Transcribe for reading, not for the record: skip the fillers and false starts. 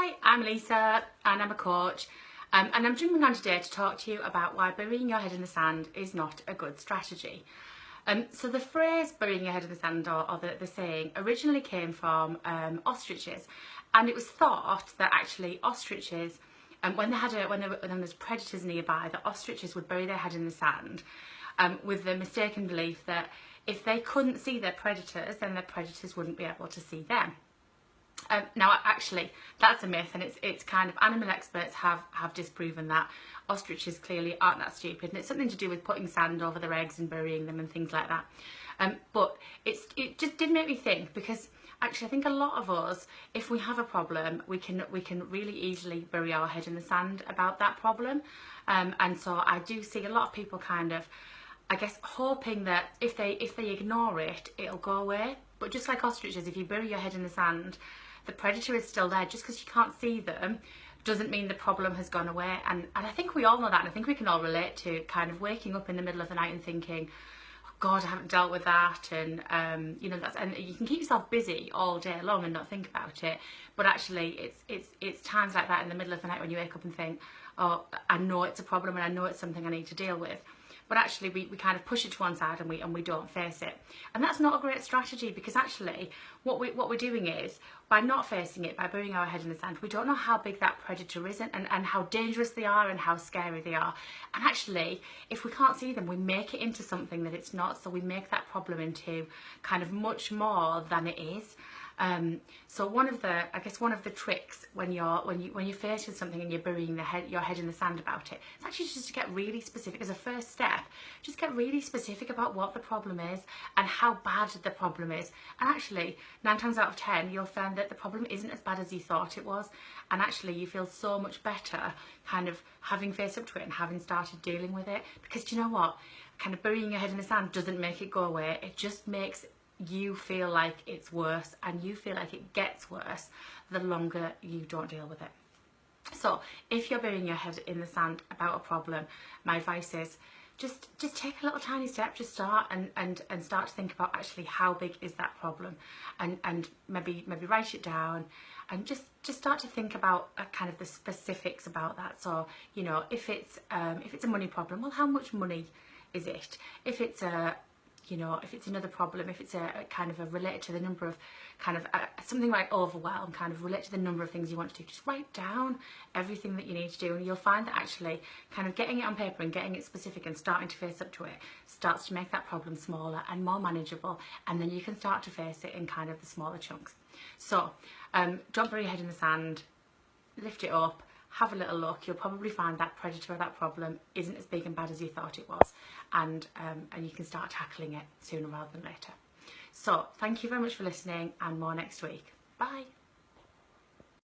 Hi, I'm Lisa and I'm a coach and I'm jumping on today to talk to you about why burying your head in the sand is not a good strategy. So the phrase burying your head in the sand or the saying originally came from ostriches, and it was thought that actually ostriches, when there was predators nearby, the ostriches would bury their head in the sand with the mistaken belief that if they couldn't see their predators, then their predators wouldn't be able to see them. Now, actually, that's a myth, and it's kind of animal experts have disproven that. Ostriches clearly aren't that stupid, and it's something to do with putting sand over their eggs and burying them and things like that. But it just did make me think, because actually I think a lot of us, if we have a problem, we can really easily bury our head in the sand about that problem. And so I do see a lot of people kind of, I guess, hoping that if they ignore it, it'll go away. But just like ostriches, if you bury your head in the sand, the predator is still there. Just because you can't see them doesn't mean the problem has gone away. And I think we all know that, and I think we can all relate to kind of waking up in the middle of the night and thinking, oh God, I haven't dealt with that, and you know, and you can keep yourself busy all day long and not think about it. But actually, it's times like that in the middle of the night when you wake up and think, oh, I know it's a problem and I know it's something I need to deal with. But actually we kind of push it to one side and we don't face it. And that's not a great strategy, because actually what we're doing is, by not facing it, by burying our head in the sand, we don't know how big that predator is and how dangerous they are and how scary they are. And actually, if we can't see them, we make it into something that it's not. So we make that problem into kind of much more than it is. So one of the tricks when you're faced with something and you're burying your head in the sand about it, it's actually just to get really specific as a first step. Just get really specific about what the problem is and how bad the problem is. And actually, 9 times out of 10, you'll find that the problem isn't as bad as you thought it was. And actually, you feel so much better kind of having faced up to it and having started dealing with it. Because do you know what? Kind of burying your head in the sand doesn't make it go away. It just makes you feel like it's worse, and you feel like it gets worse the longer you don't deal with it. So if you're burying your head in the sand about a problem, my advice is just take a little tiny step, just start and start to think about actually how big is that problem, and maybe write it down, and just start to think about kind of the specifics about that. So, you know, if it's a money problem, well, how much money is it? If it's if it's another problem, if it's a kind of related to the number of kind of something like overwhelm, kind of relate to the number of things you want to do, just write down everything that you need to do, and you'll find that actually kind of getting it on paper and getting it specific and starting to face up to it starts to make that problem smaller and more manageable, and then you can start to face it in kind of the smaller chunks. So don't bury your head in the sand, lift it up, have a little look. You'll probably find that predator or that problem isn't as big and bad as you thought it was, and you can start tackling it sooner rather than later. So thank you very much for listening, and more next week. Bye.